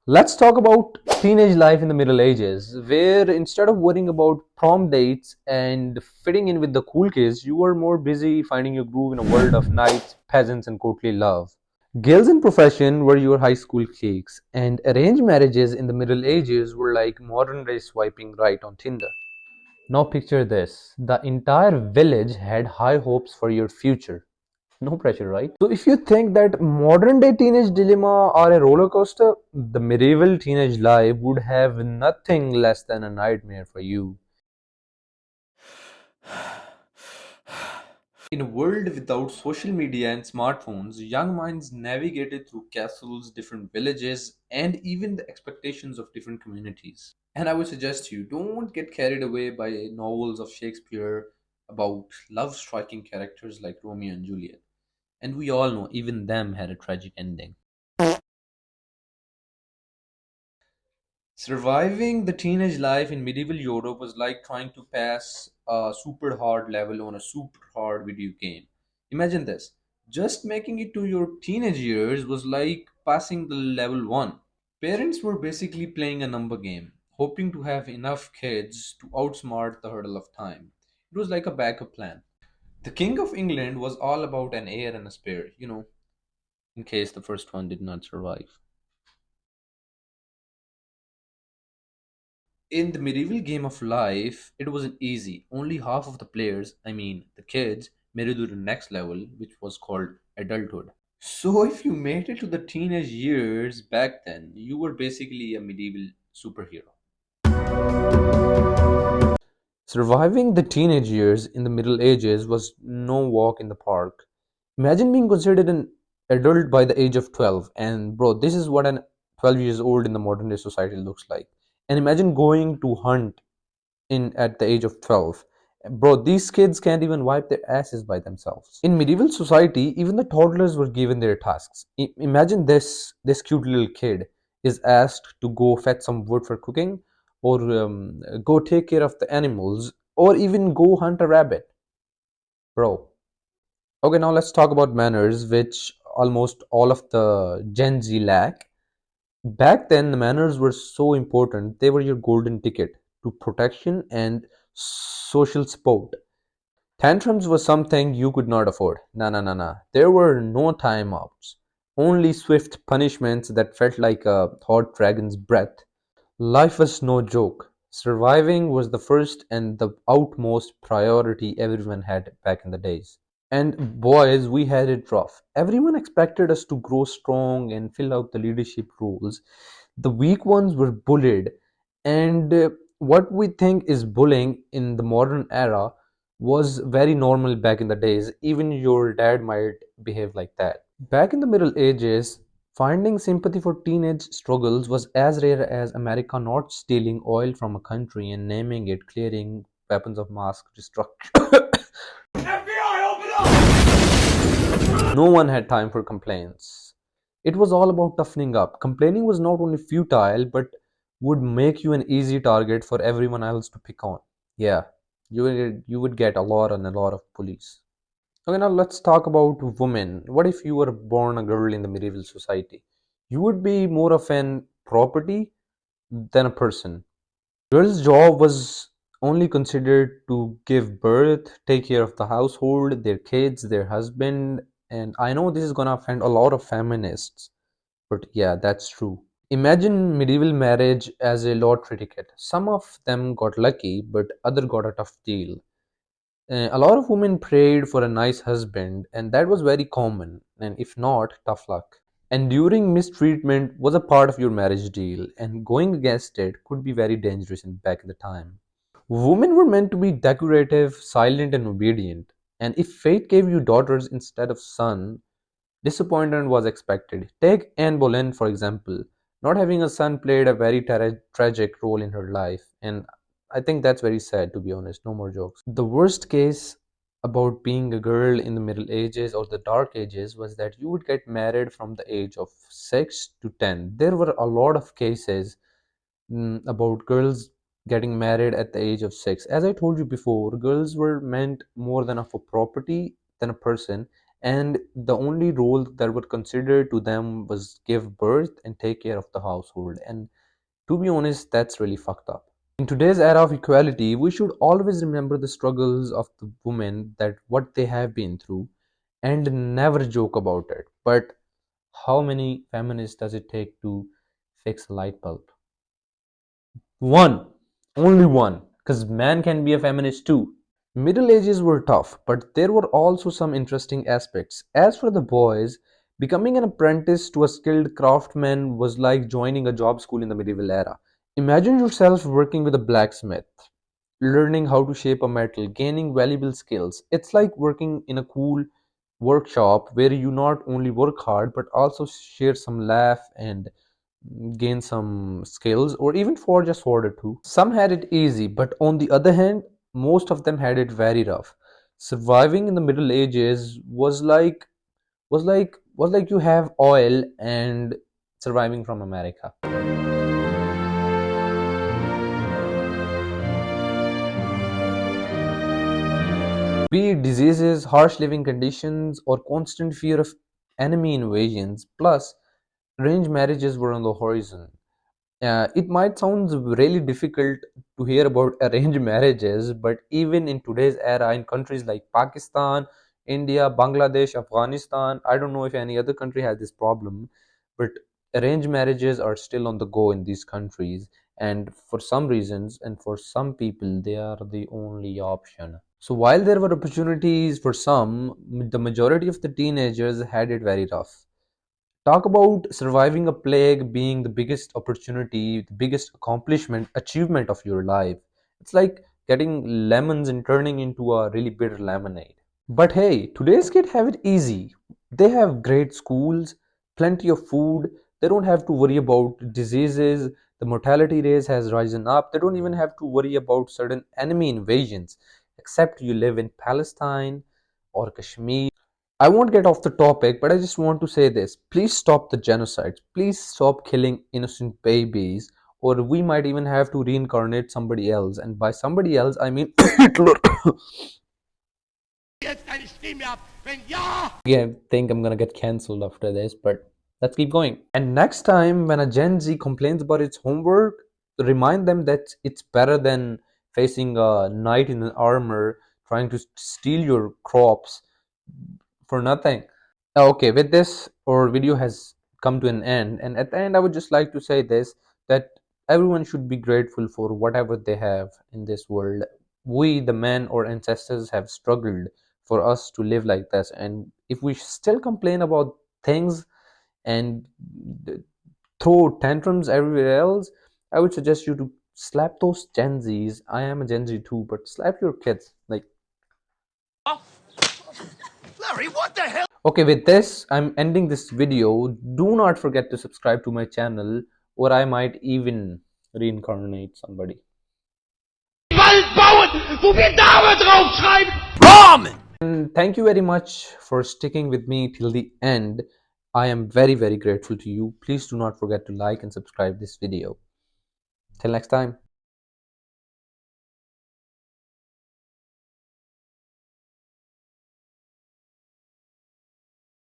Let's talk about teenage life in the Middle Ages, where instead of worrying about prom dates and fitting in with the cool kids, you were more busy finding your groove in a world of knights, peasants, and courtly love. Girls in profession were your high school cliques, and arranged marriages in the Middle Ages were like modern day swiping right on Tinder. Now picture this, the entire village had high hopes for your future. No pressure, right? So if you think that modern day teenage dilemma are a roller coaster, the medieval teenage life would have nothing less than a nightmare for you. In a world without social media and smartphones, young minds navigated through castles, different villages, and even the expectations of different communities. And I would suggest you don't get carried away by novels of Shakespeare about love striking characters like Romeo and Juliet. And we all know even them had a tragic ending. Surviving the teenage life in medieval Europe was like trying to pass a super hard level on a super hard video game. Imagine this. Just making it to your teenage years was like passing the level 1. Parents were basically playing a number game, hoping to have enough kids to outsmart the hurdle of time. It was like a backup plan. The King of England was all about an heir and a spare, in case the first one did not survive. In the medieval game of life, it wasn't easy. Only half of the players, I mean the kids, made it to the next level, which was called adulthood. So if you made it to the teenage years back then, you were basically a medieval superhero. Surviving the teenage years in the Middle Ages was no walk in the park. Imagine being considered an adult by the age of 12. And bro, this is what an 12 years old in the modern day society looks like. And imagine going to hunt in at the age of 12. Bro, these kids can't even wipe their asses by themselves. In medieval society, even the toddlers were given their tasks. Imagine this cute little kid is asked to go fetch some wood for cooking, or go take care of the animals, or even go hunt a rabbit. Bro, okay, now let's talk about manners, which almost all of the Gen Z lack. Back then, the manners were so important, they were your golden ticket to protection and social support. Tantrums was something you could not afford. Na na na na. There were no timeouts, only swift punishments that felt like a hot dragon's breath. Life was no joke. Surviving was the first and the outmost priority everyone had back in the days. And boys, we had it rough. Everyone expected us to grow strong and fill out the leadership roles. The weak ones were bullied. And what we think is bullying in the modern era was very normal back in the days. Even your dad might behave like that. Back in the Middle Ages, finding sympathy for teenage struggles was as rare as America not stealing oil from a country and naming it clearing weapons of mass destruction. FBI, open up! No one had time for complaints. It was all about toughening up. Complaining was not only futile, but would make you an easy target for everyone else to pick on. Yeah, you would get a lot and a lot of bullies. Okay, now let's talk about women. What if you were born a girl in the medieval society? You would be more of an property than a person. Girl's job was only considered to give birth, take care of the household, their kids, their husband, and I know this is gonna offend a lot of feminists, but yeah, that's true. Imagine medieval marriage as a lottery ticket. Some of them got lucky, but other got a tough deal. A lot of women prayed for a nice husband, and that was very common, and if not, tough luck. Enduring mistreatment was a part of your marriage deal, and going against it could be very dangerous back in the time. Women were meant to be decorative, silent, and obedient, and if fate gave you daughters instead of sons, disappointment was expected. Take Anne Boleyn, for example. Not having a son played a very tragic role in her life, and I think that's very sad, to be honest. No more jokes. The worst case about being a girl in the Middle Ages or the Dark Ages was that you would get married from the age of 6 to 10. There were a lot of cases about girls getting married at the age of 6. As I told you before, girls were meant more than of a property than a person, and the only role that were considered to them was give birth and take care of the household. And to be honest, that's really fucked up. In today's era of equality, we should always remember the struggles of the women, that what they have been through, and never joke about it. But how many feminists does it take to fix a light bulb? One. Only one. Because man can be a feminist too. Middle ages were tough, but there were also some interesting aspects. As for the boys, becoming an apprentice to a skilled craftsman was like joining a job school in the medieval era. Imagine yourself working with a blacksmith, learning how to shape a metal, gaining valuable skills. It's like working in a cool workshop where you not only work hard but also share some laugh and gain some skills, or even forge a sword or two. Some had it easy, but on the other hand, most of them had it very rough. Surviving in the Middle Ages was like you have oil and surviving from America. Be it diseases, harsh living conditions, or constant fear of enemy invasions. Plus, arranged marriages were on the horizon. It might sound really difficult to hear about arranged marriages, but even in today's era, in countries like Pakistan, India, Bangladesh, Afghanistan, I don't know if any other country has this problem, but arranged marriages are still on the go in these countries. And for some reasons, and for some people, they are the only option. So while there were opportunities for some, the majority of the teenagers had it very rough. Talk about surviving a plague being the biggest opportunity, the biggest accomplishment, achievement of your life. It's like getting lemons and turning into a really bitter lemonade. But hey, today's kids have it easy. They have great schools, plenty of food, they don't have to worry about diseases, the mortality rate has risen up, they don't even have to worry about certain enemy invasions, except you live in Palestine or Kashmir. I won't get off the topic, but I just want to say this. Please stop the genocides. Please stop killing innocent babies, or we might even have to reincarnate somebody else. And by somebody else, I mean Hitler. Yeah, I think I'm gonna get cancelled after this, but let's keep going. And next time, when a Gen Z complains about its homework, remind them that it's better than facing a knight in armor trying to steal your crops for nothing. Okay, with this, our video has come to an end, and at the end, I would just like to say this, that everyone should be grateful for whatever they have in this world. We, the men or ancestors, have struggled for us to live like this, and if we still complain about things and throw tantrums everywhere else, I would suggest you to slap those Gen Zs. I am a Gen Z too, but slap your kids. Like, Larry, what the hell? Okay, with this, I'm ending this video. Do not forget to subscribe to my channel, or I might even reincarnate somebody. And thank you very much for sticking with me till the end. I am very, very grateful to you. Please do not forget to like and subscribe this video. Till next time.